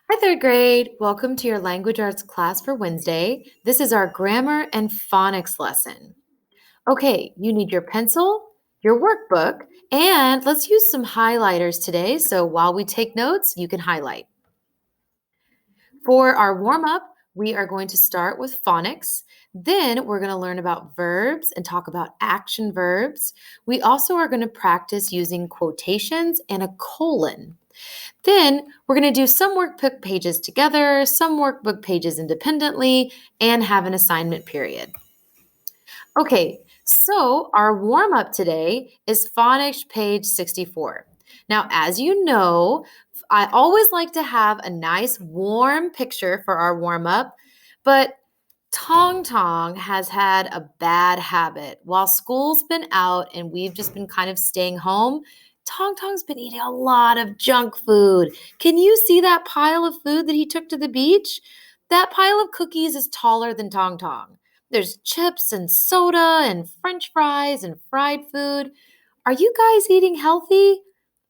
Hi, third grade. Welcome to your language arts class for Wednesday. This is our grammar and phonics lesson. Okay, you need your pencil, your workbook, and let's use some highlighters today. So while we take notes, you can highlight. For our warm up, we are going to start with phonics. Then we're going to learn about verbs and talk about action verbs. We also are going to practice using quotations and a colon. Then we're going to do some workbook pages together, some workbook pages independently, and have an assignment period. Okay, so our warm up today is phonics page 64. Now, as you know, I always like to have a nice warm picture for our warm up, but Tong Tong has had a bad habit. While school's been out and we've just been kind of staying home, Tong Tong's been eating a lot of junk food. Can you see that pile of food that he took to the beach? That pile of cookies is taller than Tong Tong. There's chips and soda and french fries and fried food. Are you guys eating healthy?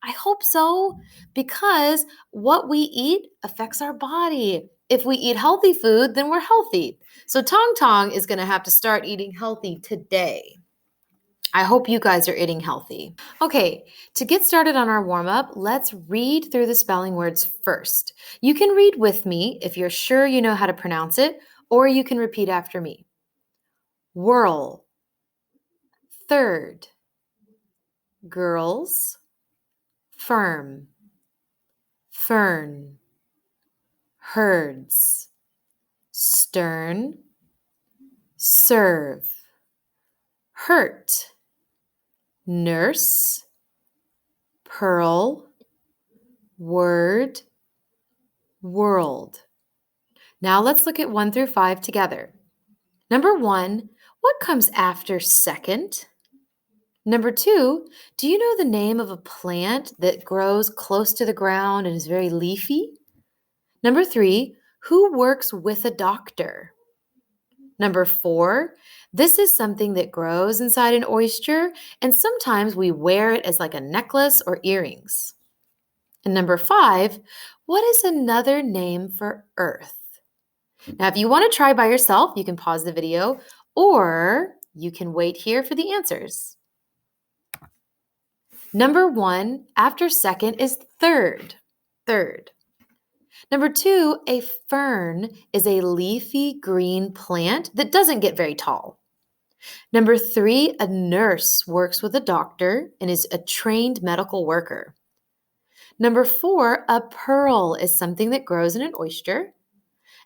I hope so, because what we eat affects our body. If we eat healthy food, then we're healthy. So Tong Tong is going to have to start eating healthy today. I hope you guys are eating healthy. Okay, to get started on our warm up, let's read through the spelling words first. You can read with me if you're sure you know how to pronounce it, or you can repeat after me. Whirl, third, girls, firm, fern, herds, stern, serve, hurt, nurse, pearl, word, world. Now let's look at 1 through 5 together. Number 1, what comes after second? Number 2, do you know the name of a plant that grows close to the ground and is very leafy? Number 3, who works with a doctor? Number 4, this is something that grows inside an oyster, and sometimes we wear it as like a necklace or earrings. And number 5, what is another name for Earth? Now, if you want to try by yourself, you can pause the video, or you can wait here for the answers. Number 1 after second is third. Third. Number 2, a fern is a leafy green plant that doesn't get very tall. Number 3, a nurse works with a doctor and is a trained medical worker. Number 4, a pearl is something that grows in an oyster.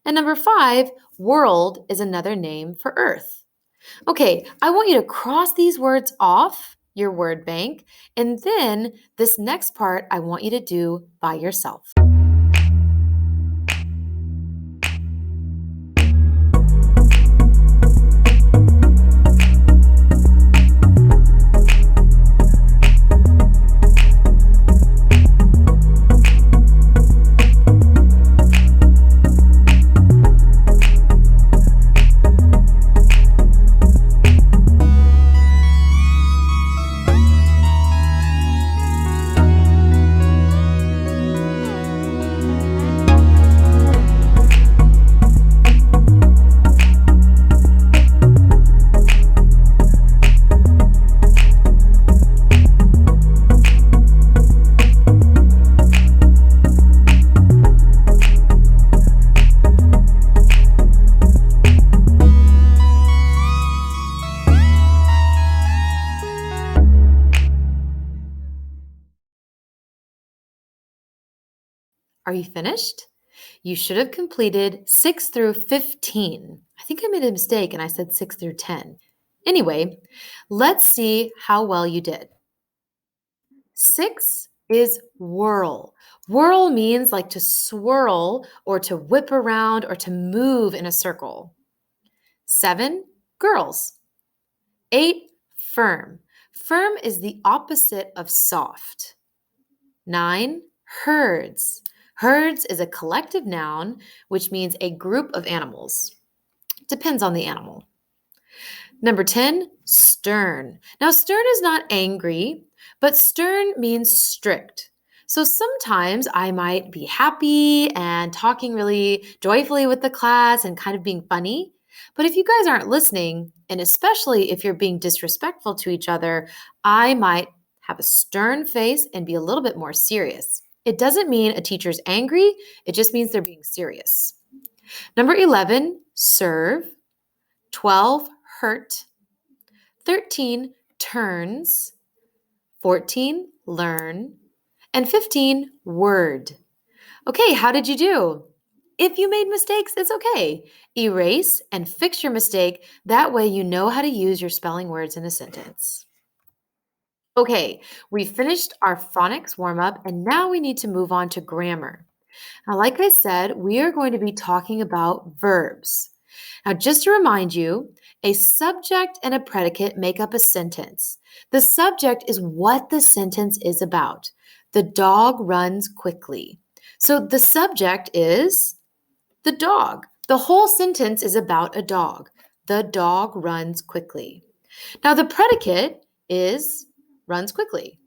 And number 5, world is another name for Earth. Okay, I want you to cross these words off your word bank, and then this next part I want you to do by yourself. Are you finished? You should have completed 6 through 15. I think I made a mistake and I said 6 through 10. Anyway, let's see how well you did. 6 is whirl. Whirl means like to swirl or to whip around or to move in a circle. 7, girls. 8, firm. Firm is the opposite of soft. 9, herds. Herds is a collective noun, which means a group of animals. Depends on the animal. Number 10, stern. Now, stern is not angry, but stern means strict. So sometimes I might be happy and talking really joyfully with the class and kind of being funny. But if you guys aren't listening, and especially if you're being disrespectful to each other, I might have a stern face and be a little bit more serious. It doesn't mean a teacher's angry, it just means they're being serious. Number 11, serve. 12, hurt. 13, turns. 14, learn. And 15, word. Okay, how did you do? If you made mistakes, it's okay. Erase and fix your mistake. That way you know how to use your spelling words in a sentence. Okay, we finished our phonics warm-up and now we need to move on to grammar. Now, like I said, we are going to be talking about verbs. Now, just to remind you, a subject and a predicate make up a sentence. The subject is what the sentence is about. The dog runs quickly. So the subject is the dog. The whole sentence is about a dog. The dog runs quickly. Now, the predicate is runs quickly.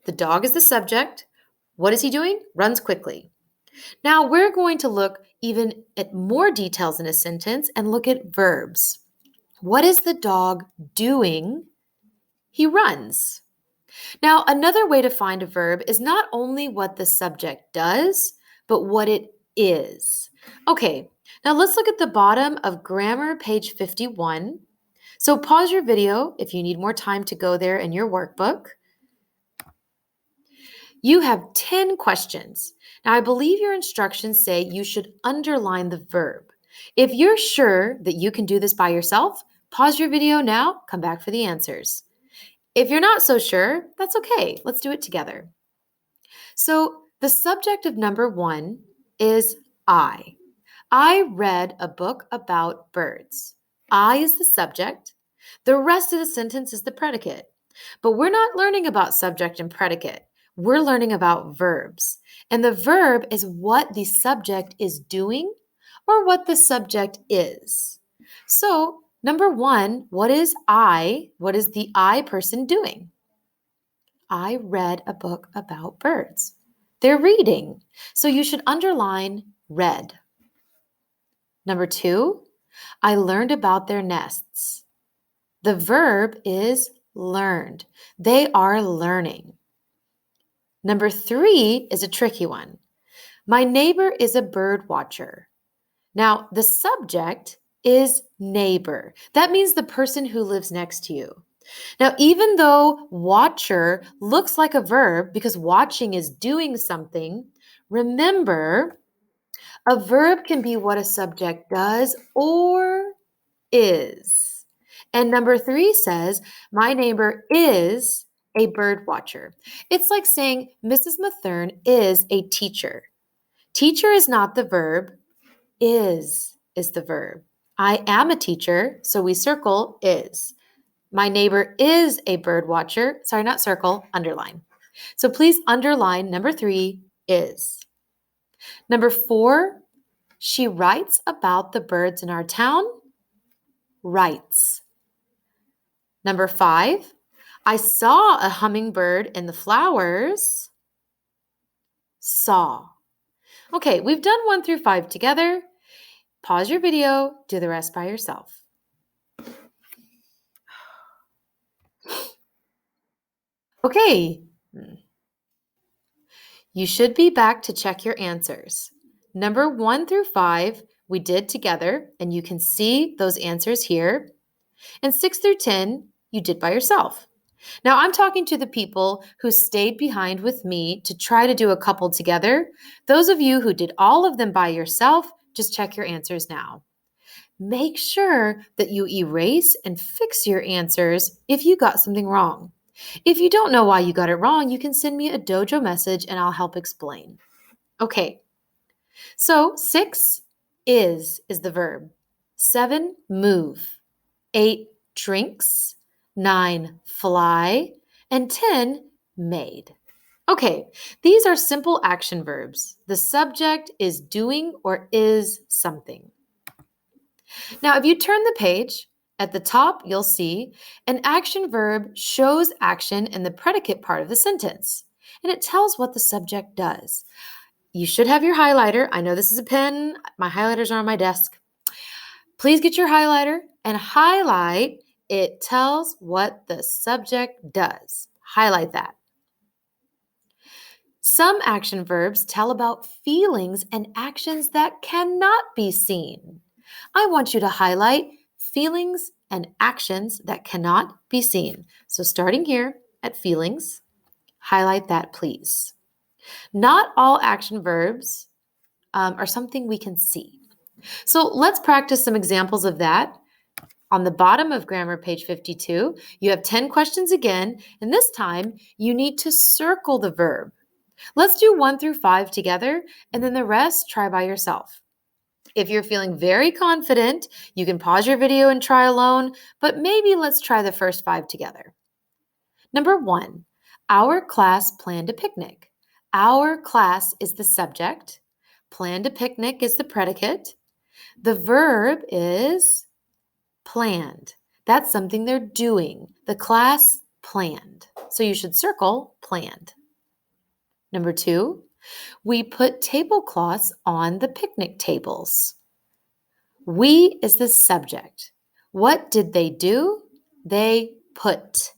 The dog is the subject. What is he doing? Runs quickly. Now, we're going to look even at more details in a sentence and look at verbs. What is the dog doing? He runs. Now, another way to find a verb is not only what the subject does, but what it is. Okay, now let's look at the bottom of grammar, page 51. So pause your video if you need more time to go there in your workbook. You have 10 questions. Now, I believe your instructions say you should underline the verb. If you're sure that you can do this by yourself, pause your video now, come back for the answers. If you're not so sure, that's okay. Let's do it together. So, the subject of number 1 is I. I read a book about birds. I is the subject. The rest of the sentence is the predicate. But we're not learning about subject and predicate. We're learning about verbs. And the verb is what the subject is doing or what the subject is. So, number 1, what is I? What is the I person doing? I read a book about birds. They're reading. So you should underline read. Number 2, I learned about their nests. The verb is learned. They are learning. Number 3 is a tricky one. My neighbor is a bird watcher. Now, the subject is neighbor. That means the person who lives next to you. Now, even though watcher looks like a verb because watching is doing something, remember, a verb can be what a subject does or is. And number 3 says, my neighbor is a bird watcher. It's like saying Mrs. Mathern is a teacher. Teacher is not the verb, is the verb. I am a teacher, so we circle is. My neighbor is a bird watcher. Sorry, not circle, underline. So please underline number 3 is. Number 4, she writes about the birds in our town. Writes. Number 5, I saw a hummingbird in the flowers. Saw. Okay, we've done 1 through 5 together. Pause your video, do the rest by yourself. Okay, you should be back to check your answers. Number 1 through 5, we did together, and you can see those answers here. And 6 through 10, you did by yourself. Now, I'm talking to the people who stayed behind with me to try to do a couple together. Those of you who did all of them by yourself, just check your answers now. Make sure that you erase and fix your answers if you got something wrong. If you don't know why you got it wrong, you can send me a dojo message and I'll help explain. Okay, so 6 is the verb. 7, move. 8, drinks. 9, fly. And 10, made. Okay, these are simple action verbs. The subject is doing or is something. Now, if you turn the page, at the top, you'll see an action verb shows action in the predicate part of the sentence. and it tells what the subject does. You should have your highlighter. I know this is a pen. My highlighters are on my desk. Please get your highlighter and highlight. It tells what the subject does. Highlight that. Some action verbs tell about feelings and actions that cannot be seen. I want you to highlight feelings and actions that cannot be seen. So starting here at feelings, highlight that, please. Not all action verbs are something we can see. So let's practice some examples of that. On the bottom of grammar page 52, you have 10 questions again, and this time you need to circle the verb. Let's do 1 through 5 together, and then the rest try by yourself. If you're feeling very confident, you can pause your video and try alone, but maybe let's try the first 5 together. Number 1, our class planned a picnic. Our class is the subject. Planned a picnic is the predicate. The verb is planned. That's something they're doing. The class planned. So you should circle planned. Number 2, we put tablecloths on the picnic tables. We is the subject. What did they do? They put.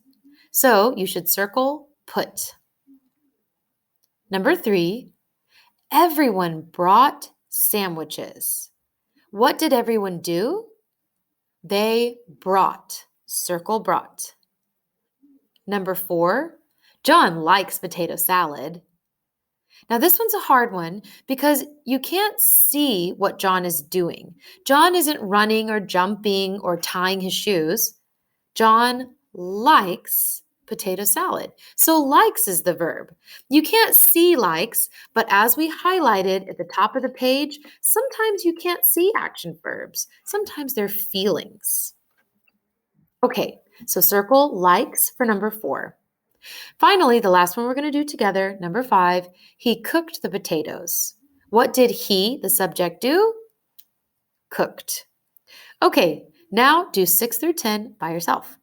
So you should circle put. Number 3, everyone brought sandwiches. What did everyone do? They brought. Circle brought. Number 4, John likes potato salad. Now, this one's a hard one because you can't see what John is doing. John isn't running or jumping or tying his shoes. John likes potato salad. So likes is the verb. You can't see likes, but as we highlighted at the top of the page, sometimes you can't see action verbs. Sometimes they're feelings. Okay, so circle likes for number 4. Finally, the last one we're going to do together, number 5, he cooked the potatoes. What did he, the subject, do? Cooked. Okay, now do 6 through 10 by yourself.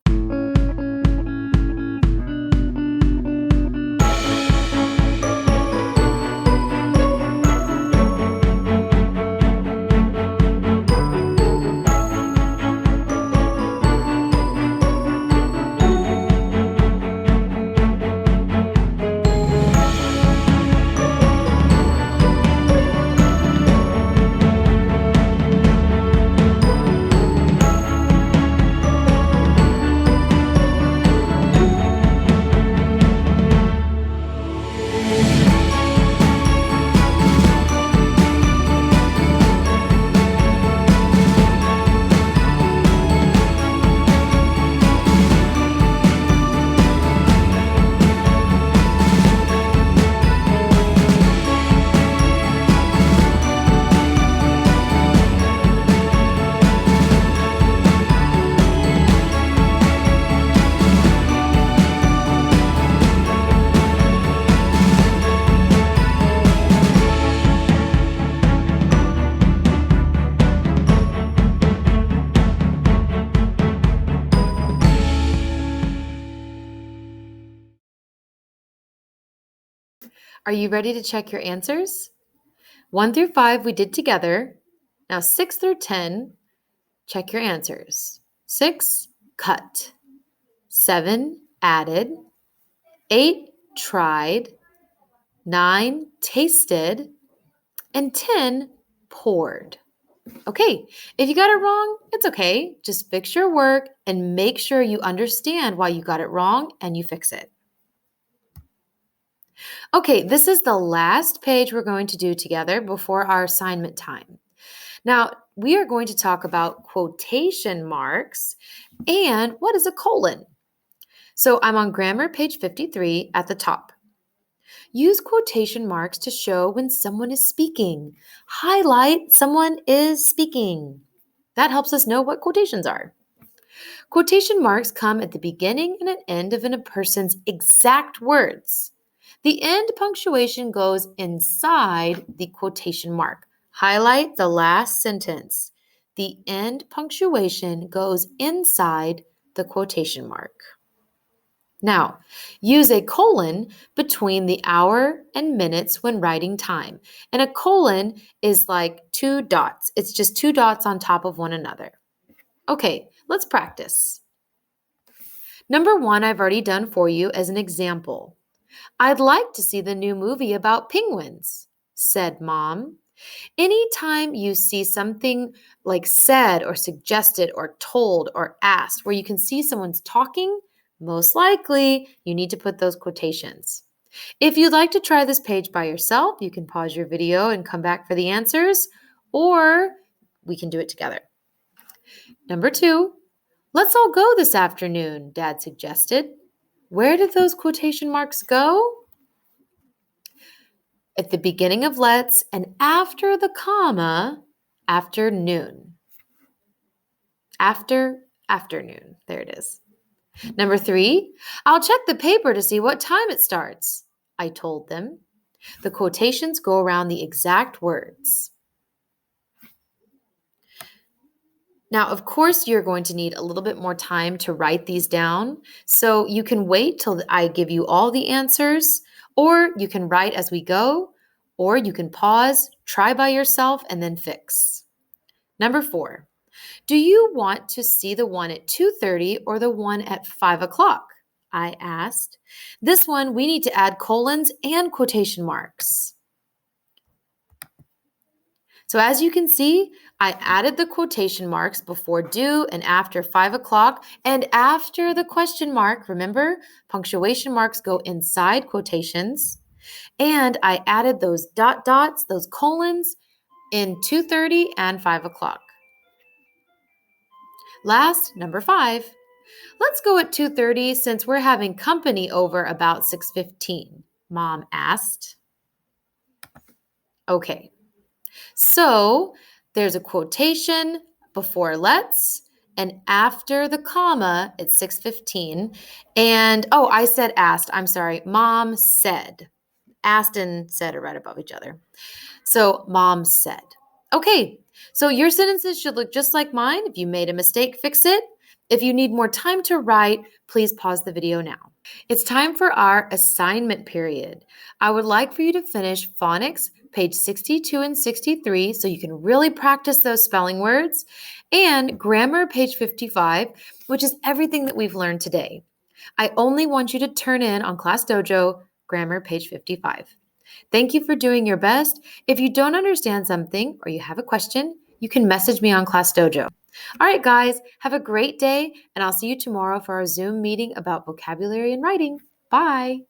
Are you ready to check your answers? 1 through 5 we did together. Now 6 through 10, check your answers. 6, cut. 7, added. 8, tried. 9, tasted. And 10, poured. Okay, if you got it wrong, it's okay. Just fix your work and make sure you understand why you got it wrong and you fix it. Okay, this is the last page we're going to do together before our assignment time. Now, we are going to talk about quotation marks and what is a colon. So I'm on grammar page 53 at the top. Use quotation marks to show when someone is speaking. Highlight someone is speaking. That helps us know what quotations are. Quotation marks come at the beginning and at end of a person's exact words. The end punctuation goes inside the quotation mark. Highlight the last sentence. The end punctuation goes inside the quotation mark. Now, use a colon between the hour and minutes when writing time. And a colon is like two dots. It's just two dots on top of one another. Okay, let's practice. Number 1, I've already done for you as an example. I'd like to see the new movie about penguins, said Mom. Anytime you see something like said or suggested or told or asked where you can see someone's talking, most likely you need to put those quotations. If you'd like to try this page by yourself, you can pause your video and come back for the answers, or we can do it together. Number 2, let's all go this afternoon, Dad suggested. Where did those quotation marks go? At the beginning of let's and after the comma, afternoon. Afternoon. There it is. Number 3, I'll check the paper to see what time it starts, I told them. The quotations go around the exact words. Now, of course, you're going to need a little bit more time to write these down, so you can wait till I give you all the answers, or you can write as we go, or you can pause, try by yourself, and then fix. Number 4, do you want to see the one at 2:30 or the one at 5 o'clock? I asked. This one, we need to add colons and quotation marks. So as you can see, I added the quotation marks before do and after 5 o'clock and after the question mark. Remember, punctuation marks go inside quotations. And I added those dots, those colons in 2:30 and 5 o'clock. Last, number 5. Let's go at 2:30 since we're having company over about 6:15, Mom asked. Okay. So there's a quotation before let's and after the comma it's 6:15. And I said asked. I'm sorry. Mom said. Asked and said are right above each other. So Mom said. Okay. So your sentences should look just like mine. If you made a mistake, fix it. If you need more time to write, please pause the video now. It's time for our assignment period. I would like for you to finish phonics, page 62 and 63, so you can really practice those spelling words, and grammar, page 55, which is everything that we've learned today. I only want you to turn in on Class Dojo, grammar, page 55. Thank you for doing your best. If you don't understand something or you have a question, you can message me on Class Dojo. All right, guys, have a great day, and I'll see you tomorrow for our Zoom meeting about vocabulary and writing. Bye.